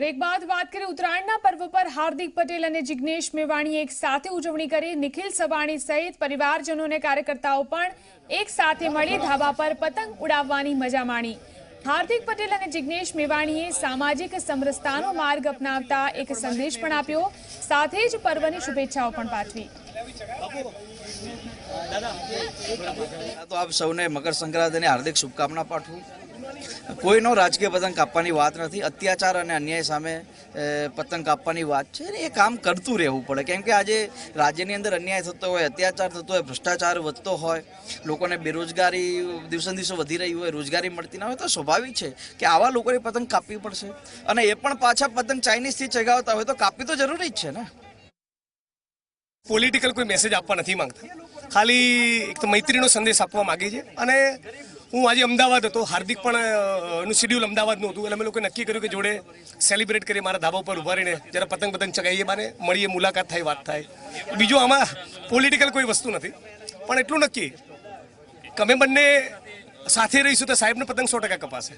એક બાદ વાત કરીએ ઉત્તરાયણના પર્વ પર હાર્દિક પટેલ અને જિગ્નેશ મેવાણીએ એક સાથે ઉજવણી કરી। નિખિલ સવાણી સહિત પરિવારજનો અને કાર્યકર્તાઓ પણ એક સાથે મળી ધાબા પર પતંગ ઉડાવવાની મજા માણી। हार्दिक पटेल और जिग्नेश मेवाणीए सामाजिक समरसतानो मार्ग अपनावता एक संदेश पण आप्यो, साथे ज पर्वनी शुभेच्छाओ पण पाठवी। तो आप सबने मकर संक्रांति हार्दिक शुभकामना पाठवू। कोईनो राजकीय पतंग कापवानी वात नथी, अत्याचार अने अन्याय सामे पतंग कापवानी वात छे। ए काम करतुं रहेवुं पड़े, केम के आजे राज्यनी अंदर अन्याय थतो होय, अत्याचार थतो होय, भ्रष्टाचार वधतो होय, लोकोने बेरोजगारी दिवसे दिवसे वधी रही होय, रोजगारी मळती न होय, तो स्वाभाविक छे के आवा लोकोने पतंग कापवी पड़शे। अने ए पण पाछा पतंग चाइनीज थी चगावता होय तो कापवी तो जरूरी ज छे ने। पॉलिटिकल कोई मेसेज आपवा नथी मांगता, खाली एक तो मैत्रीनो संदेश आपवा मांगे छे। अने हूँ आज अमदावाद हतो, हार्दिक पण शेड्यूल अमदावादनुं हतुं એટલે અમે લોકોએ નક્કી કર્યું કે જોડે સેલિબ્રેટ કરી મારા ધાબા ઉપર ઉભા રહીને જરા પતંગ ચગાવીએ, બાને મળીએ, મુલાકાત થાય, વાત થાય। બીજું આમાં પોલિટિકલ કોઈ વસ્તુ નથી, પણ એટલું નક્કી કે અમે બંને સાથે રહીશું તો સાહેબને પતંગ 100% કપાશે।